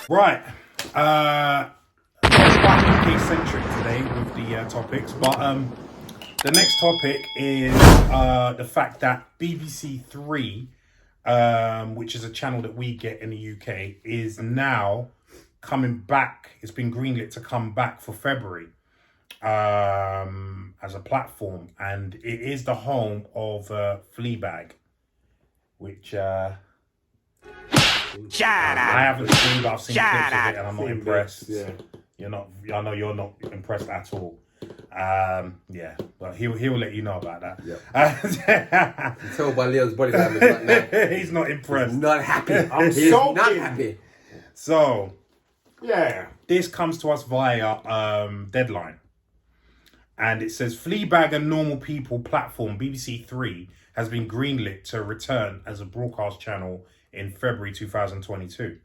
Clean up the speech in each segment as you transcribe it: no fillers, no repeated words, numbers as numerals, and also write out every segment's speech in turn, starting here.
Right. It's quite UK-centric today with the topics, but the next topic is the fact that bbcthree, which is a channel that we get in the UK, is now coming back. It's been greenlit to come back for February as a platform, and it is the home of Fleabag, which I haven't seen, but I've seen clips of it, and I'm not impressed. Yeah. You're not. I know you're not impressed at all. Yeah, well, he'll let you know about that. You can tell by Leon's body language right now. He's not impressed. He's not happy. He's not happy. So, yeah, this comes to us via Deadline, and it says Fleabag and Normal People platform bbcthree has been greenlit to return as a broadcast channel in February 2022.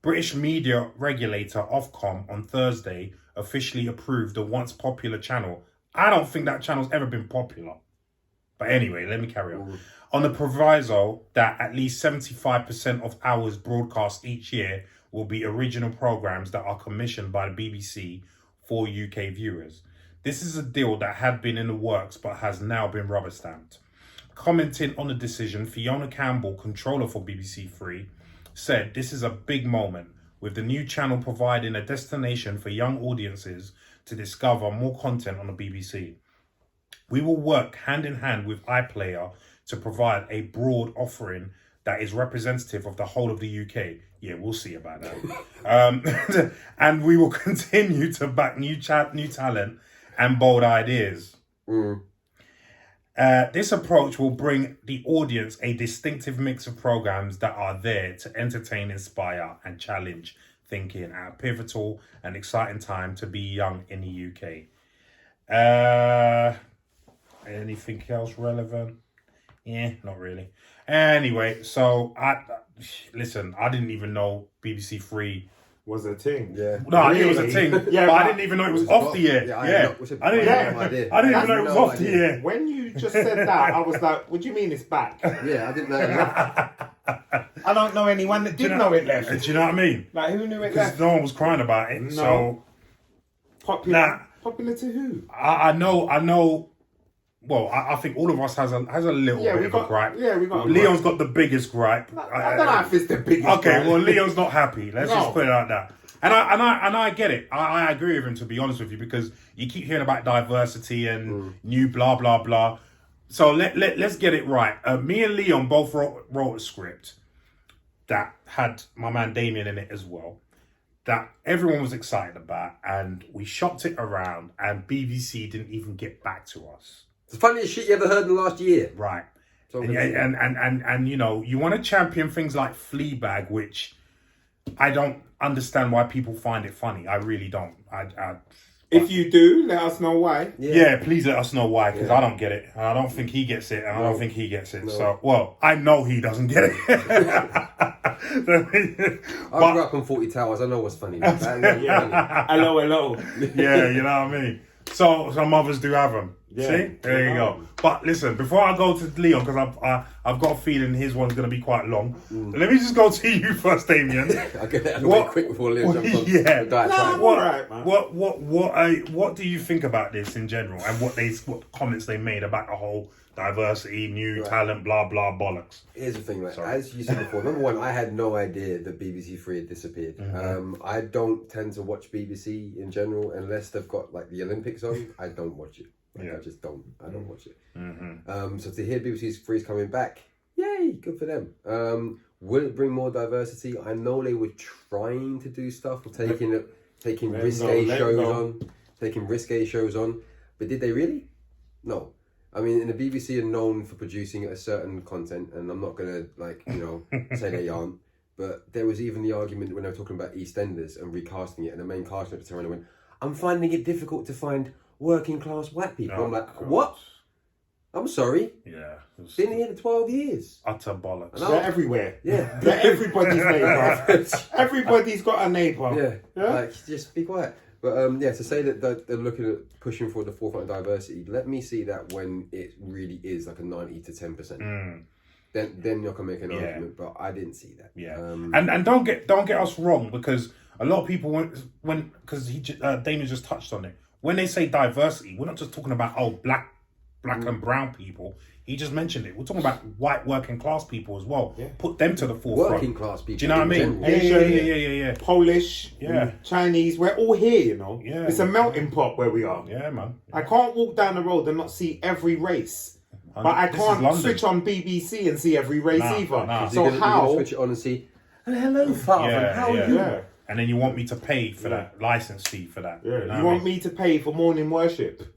British media regulator Ofcom on Thursday officially approved the once popular channel. I don't think that channel's ever been popular. But anyway, let me carry on. On the proviso that at least 75% of hours broadcast each year will be original programs that are commissioned by the BBC for UK viewers. This is a deal that had been in the works but has now been rubber stamped. Commenting on the decision, Fiona Campbell, controller for bbcthree, said this is a big moment, with the new channel providing a destination for young audiences to discover more content on the BBC. We will work hand in hand with iPlayer to provide a broad offering that is representative of the whole of the UK. Yeah, we'll see about that. And we will continue to back new talent and bold ideas. This approach will bring the audience a distinctive mix of programs that are there to entertain, inspire, and challenge thinking at a pivotal and exciting time to be young in the UK. Anything else relevant? Yeah, not really. Anyway, so I didn't even know bbcthree was a thing. Yeah. No, I knew it was a thing. Yeah, but I didn't even know it was off the air. I didn't even know it was off the air. When you just said that, I was like, what do you mean it's back? Yeah, I didn't know it left. I don't know anyone that did know it left. Do you know what I mean? Like, who knew it Because left? no one was crying about it. No. So, Popular to who? I know. Well, I think all of us has a little bit of a gripe. Yeah, we got. Leon's got the biggest gripe. I don't know if it's the biggest. Okay, gripe. well, Leon's not happy. Let's just put it like that. And I get it. I agree with him, to be honest with you, because you keep hearing about diversity and new blah blah blah. So let's get it right. Me and Leon both wrote a script that had my man Damien in it as well, that everyone was excited about, and we shopped it around, and BBC didn't even get back to us. It's the funniest shit you ever heard in the last year. Right. So And you know, you want to champion things like Fleabag, which I don't understand why people find it funny. I really don't. If you do, let us know why. Yeah, please let us know why, because I don't get it. I don't think he gets it, and I don't think he gets it. So, well, I know he doesn't get it. I grew up on 40 Towers. I know what's funny. Hello. Yeah, you know what I mean? So some others do have them. Yeah. See? There you go. But listen, before I go to Leon, because I've got a feeling his one's going to be quite long. Let me just go to you first, Damien. I'll get that away quick before Leon jumps on. Yeah. What do you think about this in general, and what comments they made about the whole diversity, new talent, blah blah bollocks? Here's the thing, as you said before, number one, I had no idea that bbcthree had disappeared. I don't tend to watch BBC in general unless they've got like the Olympics on. I don't watch it. I just don't. I don't watch it. So to hear bbcthree coming back, yay, good for them. Will it bring more diversity? I know they were trying to do stuff with taking risque shows on, but did they really? No. I mean, in the BBC are known for producing a certain content, and I'm not gonna say they aren't. But there was even the argument when they were talking about EastEnders and recasting it, and the main cast at the time went, "I'm finding it difficult to find working class white people." I'm like, what? I'm sorry. Yeah. Been here for 12 years. Utter bollocks. They're everywhere. Yeah. They're everybody's neighbour. Everybody's got a neighbour. Yeah. Like, just be quiet. But yeah, to say that they're looking at pushing for the forefront of diversity, let me see that when it really is like a 90 to 10%. Then you can make an argument, but I didn't see that. Yeah, and don't get us wrong, because a lot of people because Damien just touched on it. When they say diversity, we're not just talking about black and brown people. He just mentioned it. We're talking about white working class people as well. Yeah. Put them to the forefront. Working class people. Do you know what I mean? Asian, Polish, yeah, Chinese. We're all here, you know. Yeah, it's a melting pot where we are. Yeah, man. I can't walk down the road and not see every race. But I can't switch on BBC and see every race either. Nah. So you're gonna switch it on and see, hello, father, how are you? Yeah. And then you want me to pay for that license fee for that. Yeah. You know You want me to pay for morning worship?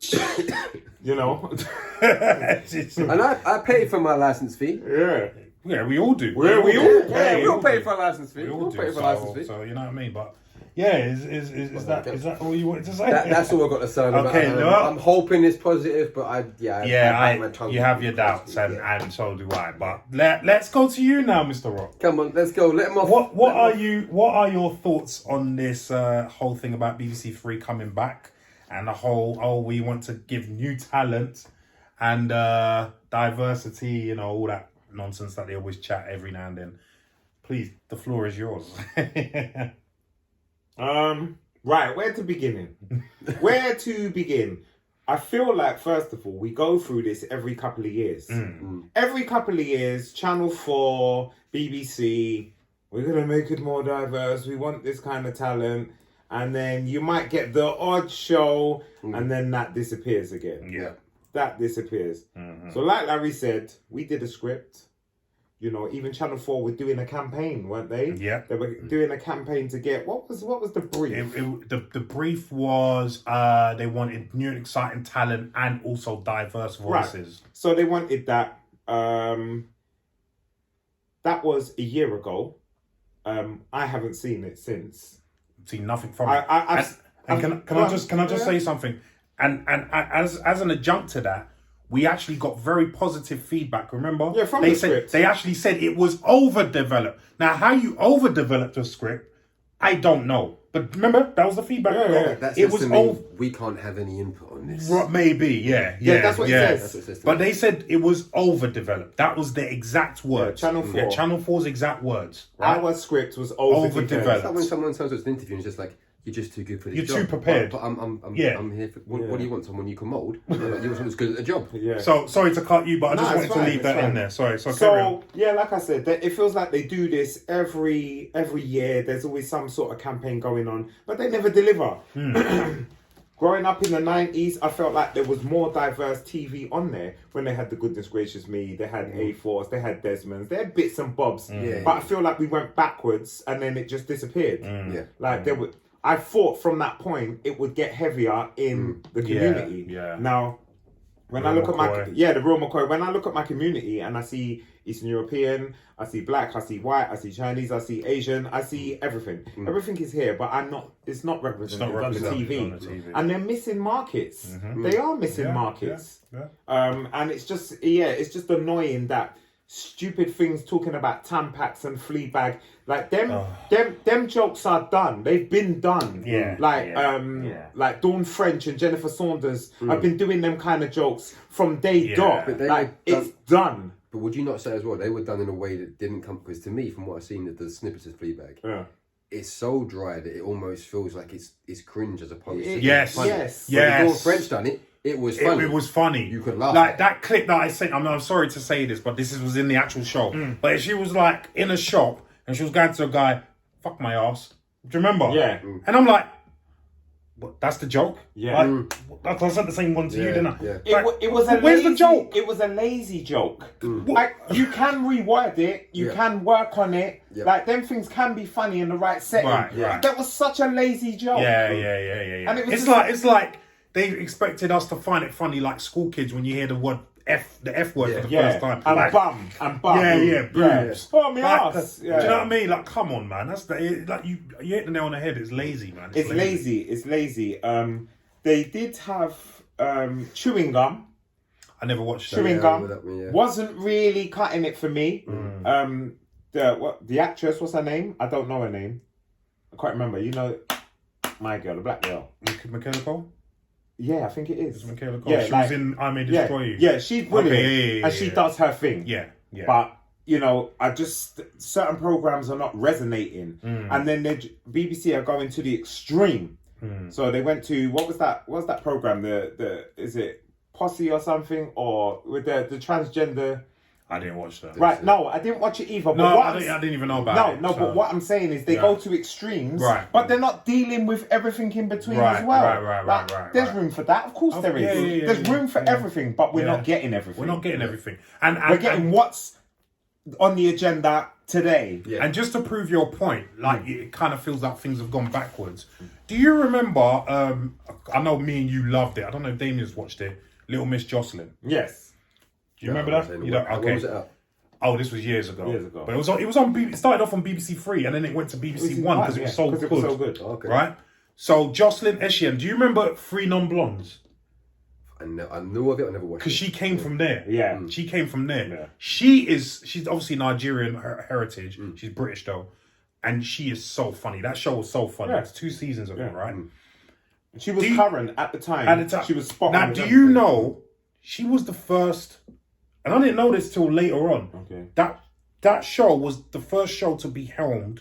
You know? And I pay for my license fee. Yeah. Yeah, we all do. We all pay. We all pay for a license fee. We all pay for so, license fee. so you know what I mean? But yeah, is that all you wanted to say? That's all I've got to say about Okay, it. no. I'm hoping it's positive, but I bite my tongue. You have your doubts, and so do I. But let's go to you now, Mr. Rock. Come on, let's go. Let him off. What are your thoughts on this whole thing about BBC3 coming back and the whole we want to give new talent and diversity, you know, all that nonsense that they always chat every now and then? Please, the floor is yours. Right, where to begin? Where to begin? I feel like, first of all, we go through this every couple of years. Every couple of years, Channel 4, BBC, we're going to make it more diverse. We want this kind of talent. And then you might get the odd show, and then that disappears again. Yeah. That disappears. So like Larry said, we did a script. You know, even Channel 4 were doing a campaign, weren't they? Yeah. They were doing a campaign to get... What was the brief? The brief was they wanted new and exciting talent and also diverse voices. Right. So they wanted that. That was a year ago. I haven't seen it since. Seen nothing from it. Can I just say something? And as an adjunct to that, we actually got very positive feedback. Remember? Yeah, from the script. They actually said it was overdeveloped. Now, how you overdeveloped a script, I don't know. But remember, that was the feedback. Yeah. That's it was we can't have any input on this. Maybe, yeah. That's what it says. That's what it says. But they said it was overdeveloped. That was the exact words. Channel 4. Yeah, Channel 4's exact words. Right? Our script was Overdeveloped. overdeveloped. Like when someone tells us an interview and it's just like, you're just too good for this You're job. too prepared. But I'm Yeah. here for... What do you want? Someone you can mould? You want someone who's good at the job? Yeah. So, sorry to cut you, but I just No, wanted it's to fine, leave it's that in fine. there. Sorry. So, carry So on. yeah, like I said, it feels like they do this every year. There's always some sort of campaign going on, but they never deliver. Growing up in the 90s, I felt like there was more diverse TV on there when they had The Goodness Gracious Me, they had A-Force, they had Desmond's, they had bits and bobs. But I feel like we went backwards and then it just disappeared. Yeah. Like there were... I thought from that point it would get heavier in the community. Yeah. Now, when Real I look at McCoy. the real McCoy, when I look at my community and I see Eastern European, I see black, I see white, I see Chinese, I see Asian, I see everything. Everything is here, but it's not represented on the TV. And they're missing markets. They are missing markets. Yeah. And it's just annoying that stupid things talking about Tampax and Fleabag, like them jokes are done. They've been done. Yeah. Like Dawn French and Jennifer Saunders have been doing them kind of jokes from day dot. But they Like were it's done. But would you not say as well, they were done in a way that didn't come... Because to me, from what I've seen of the snippets of Fleabag, it's so dry that it almost feels like it's cringe as opposed to... Yes. funny. Yes. When Dawn French done it, it was funny. It was funny. You could laugh. Like that clip that I sent. I'm sorry to say this, but this was in the actual show. But she was like in a shop and she was going to a guy, "Fuck my ass." Do you remember? Yeah. And I'm like, "What? That's the joke?" Yeah. Like, I sent the same one to you, didn't I? Yeah. Like, It was a where's lazy, the joke? It was a lazy joke. Like you can reword it, you can work on it. Yeah. Like them things can be funny in the right setting. Right. That was such a lazy joke. Yeah. And it was it's just- it's like they expected us to find it funny, like school kids when you hear the word the F word for the first time. And Like, bum. boobs. Oh, my Like, ass. Do you know what I mean? Like, come on, man. That's like you hit the nail on the head. It's lazy, man. It's lazy. It's lazy. They did have chewing gum. I never watched that. Chewing I gum remember that one, yeah. wasn't really cutting it for me. The actress, what's her name? I don't know her name. I can't remember. You know, my girl, the black girl. Michaela Cole? Yeah, I think it is. It's Michaela Cole. Yeah, She was in I May Destroy You. Yeah, she's brilliant. Okay, and she does her thing. Yeah, yeah. But, you know, certain programs are not resonating. And then BBC are going to the extreme. So they went to, what was that program? Is it Posse or something? Or with the transgender... I didn't watch that. Right, no, I didn't watch it either. But No, I didn't even know about it. No, but what I'm saying is they go to extremes, right? But they're not dealing with everything in between as well. Right. There's room for that, of course there is. There's room for everything, but we're not getting everything. We're not getting everything, and we're getting what's on the agenda today. Yeah. And just to prove your point, like it kind of feels like things have gone backwards. Do you remember? I know me and you loved it. I don't know if Damien's watched it. Little Miss Jocelyn. Yes. Do you remember that? You don't? Okay. When was it up? Oh, this was years ago. But it was on. It started off on BBC Three, and then it went to BBC One because it was so good. Okay. Right. So Jocelyn Etienne, do you remember Three Non-Blondes? I knew of it. I never watched it. Because she came from there. Yeah. She came from there. Yeah. She's obviously Nigerian heritage. She's British though, and she is so funny. That show was so funny. Yeah. It's 2 seasons of it, right? She was current at the time. She was spot on. Now, do you know she was the first? And I didn't know this till later on. Okay. That show was the first show to be helmed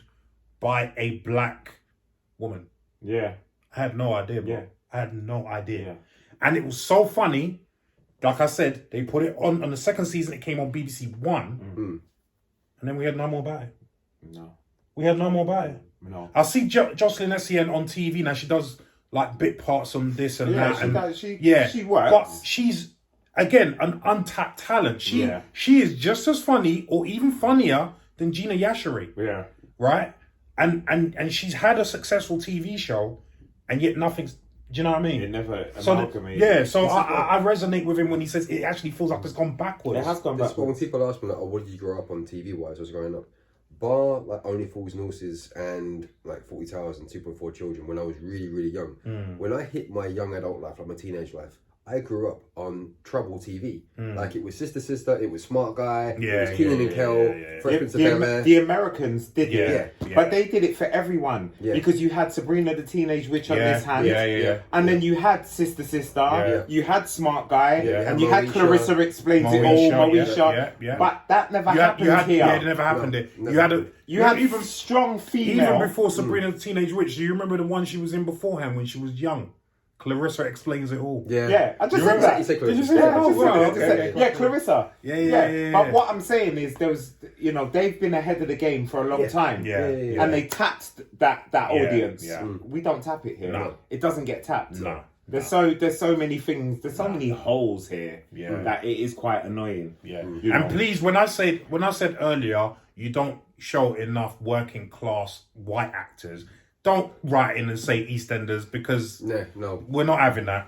by a black woman. Yeah. I had no idea, bro. Yeah. I had no idea. Yeah. And it was so funny. Like I said, they put it on the second season. It came on BBC One. And then we had no more about it. No. We had no more about it. No. I see Jocelyn Etienne on TV now. She does like bit parts on this and that. She works. But she's, again, an untapped talent. She is just as funny or even funnier than Gina Yashari. Yeah. Right? And she's had a successful TV show and yet nothing's, do you know what I mean? It never amalgamated. I resonate with him when he says it actually feels like it's gone backwards. It has gone backwards. When people ask me, like, oh, what did you grow up on TV-wise? I was growing up. Bar, like, Only Fools and Horses and, like, 40 Towers and 2.4 Children when I was really, really young. When I hit my young adult life, like my teenage life, I grew up on Trouble TV. Like, it was Sister Sister, it was Smart Guy, it was Kenan and Kel, Fresh Prince of Bel-Air. The Americans did it. But they did it for everyone. Because you had Sabrina the Teenage Witch on this hand. And then you had Sister Sister, you had Smart Guy, and you had Clarissa Explains It All, Moesha. But that never happened here. Yeah, it never happened here. You had even strong female. Even before Sabrina the Teenage Witch, do you remember the one she was in beforehand when she was young? Clarissa Explains It All. Yeah. I just said that. You say Did you Clarissa? say that? Oh, wow, okay. Yeah, Clarissa. Yeah. But what I'm saying is they've been ahead of the game for a long time. And they tapped that audience. We don't tap it here. No. It doesn't get tapped. No. There's so many things, there's so many holes here that it is quite annoying. And please, when I said earlier, you don't show enough working class white actors, don't write in and say EastEnders because we're not having that.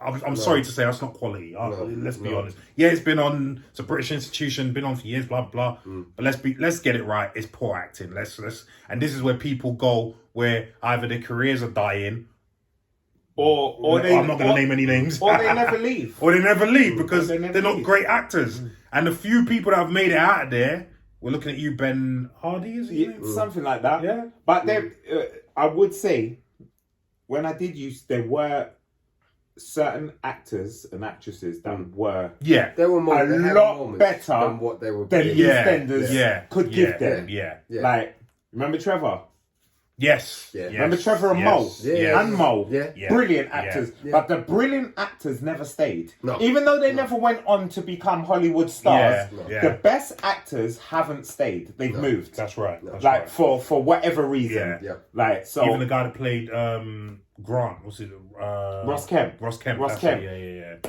I'm sorry to say that's not quality. Let's be honest. Yeah, it's been on. It's a British institution, been on for years. Blah blah. But let's get it right. It's poor acting. Let's and this is where people go where either their careers are dying, or I'm not going to name any names, or they never leave, because they're not great actors. And the few people that have made it out of there. We're looking at you, Ben Hardy, is it? Something like that. Yeah. But I would say, when I did use, there were certain actors and actresses that were they were a lot better than what they were than EastEnders could give them. Like, remember Trevor? Yes. Remember Trevor and Mo? And Mo. Brilliant actors. But the brilliant actors never stayed. No. Even though they never went on to become Hollywood stars, the best actors haven't stayed. They've moved. That's right. For whatever reason. Like, so even the guy that played Grant, was it Ross Kemp.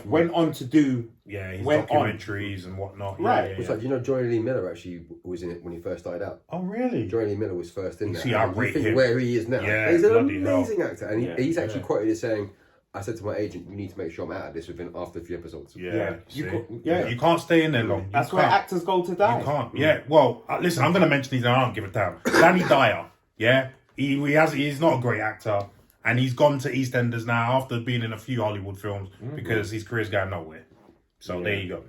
Went on to do his documentaries and whatnot. Do you know Johnny Lee Miller actually was in it when he first started out? Oh really? Johnny Lee Miller was first in there. See, I rate him. Where he is now. Yeah, he's an bloody amazing hell. actor, and he's actually quoted as saying, "I said to my agent, you need to make sure I'm out of this after a few episodes." You can't stay in there long. That's where actors go to die. You can't. Yeah. Well, listen, I'm going to mention these. I don't give a damn. Danny Dyer. Yeah. He's not a great actor. And he's gone to EastEnders now after being in a few Hollywood films because his career's going nowhere. So there you go.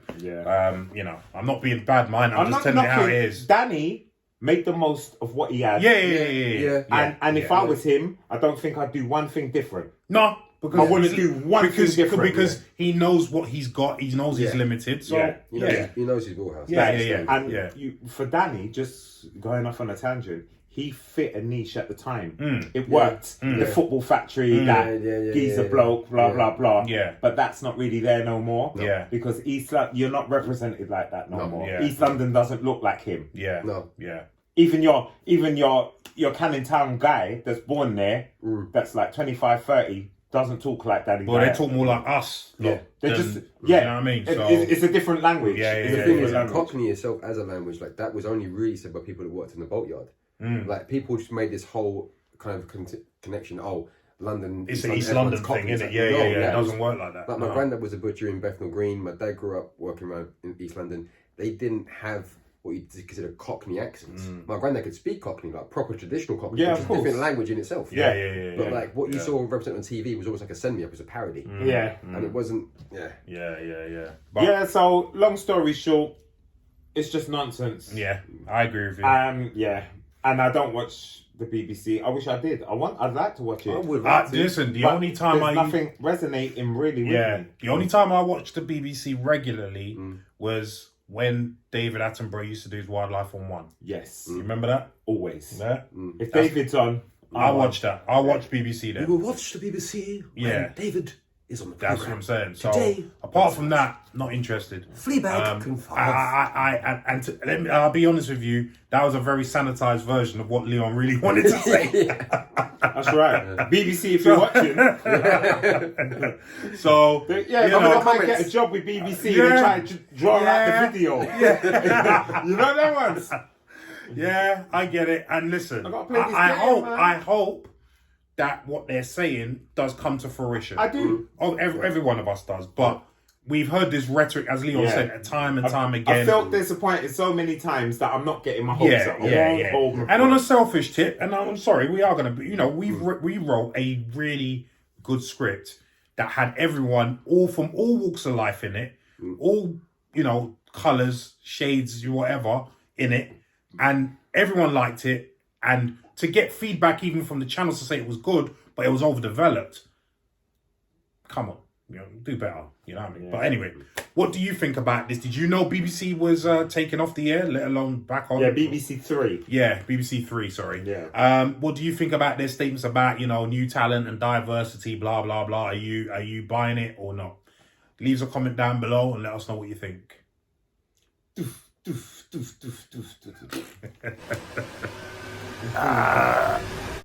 I'm not being bad mind. I'm just telling you how it is. Danny make the most of what he had. Yeah. And if I was him, I don't think I'd do one thing different. No, because I wouldn't do one thing different. Because he knows what he's got. He knows he's limited. So He knows his wheelhouse. And for Danny, just going off on a tangent, he fit a niche at the time. It worked. The football factory, geezer bloke, blah blah blah. Yeah. But that's not really there no more. Yeah. Because you're not represented like that no more. Yeah. East London doesn't look like him. Yeah. No. Yeah. Even your Canning Town guy that's born there, that's like 25, 30, doesn't talk like Danny. Well, they talk more like us. Yeah. They than, just you know what I mean? So it's a different language. The thing is, Cockney itself as a language, like that was only really said by people that worked in the boatyard. Like people just made this whole kind of connection. Oh, London. It's an East London thing, isn't it? Yeah. It doesn't work like that. Like my granddad was a butcher in Bethnal Green. My dad grew up working around in East London. They didn't have what you'd consider Cockney accents. My granddad could speak Cockney, like proper traditional Cockney, which is a different language in itself. Yeah. But like what you saw represented on TV was almost like a send me up, it was a parody. And it wasn't. Yeah. So long story short, it's just nonsense. Yeah, I agree with you. And I don't watch the BBC. I wish I did. I'd like to watch it. I would like to. Listen, the only time nothing resonating really with me. The only time I watched the BBC regularly was when David Attenborough used to do his Wildlife on One. Yes. You remember that? Always. Yeah. If David's on, I watch that. I watch BBC then. We will watch the BBC when David is on the program. That's what I'm saying. So Today, apart from that, not interested. Fleabag can I'll be honest with you. That was a very sanitized version of what Leon really wanted to say. That's right. BBC, if you're watching. So I might get a job with BBC and try to draw out the video. You know that ones. Yeah, I get it. And listen, I gotta play this game, man. I hope that what they're saying does come to fruition. I do. Every one of us does. But we've heard this rhetoric, as Leon said, time and time again. I felt disappointed so many times that I'm not getting my hopes up. And on a selfish tip, and I'm sorry, we are going to, we wrote a really good script that had everyone, all from all walks of life in it, all, colours, shades, whatever in it, and everyone liked it. And to get feedback even from the channels to say it was good, but it was overdeveloped, come on, do better. You know what I mean? But anyway, what do you think about this? Did you know BBC was taken off the air, let alone back on? Yeah, bbcthree. Yeah, bbcthree, sorry. Yeah. What do you think about their statements about, new talent and diversity, blah, blah, blah? Are you buying it or not? Leave a comment down below and let us know what you think.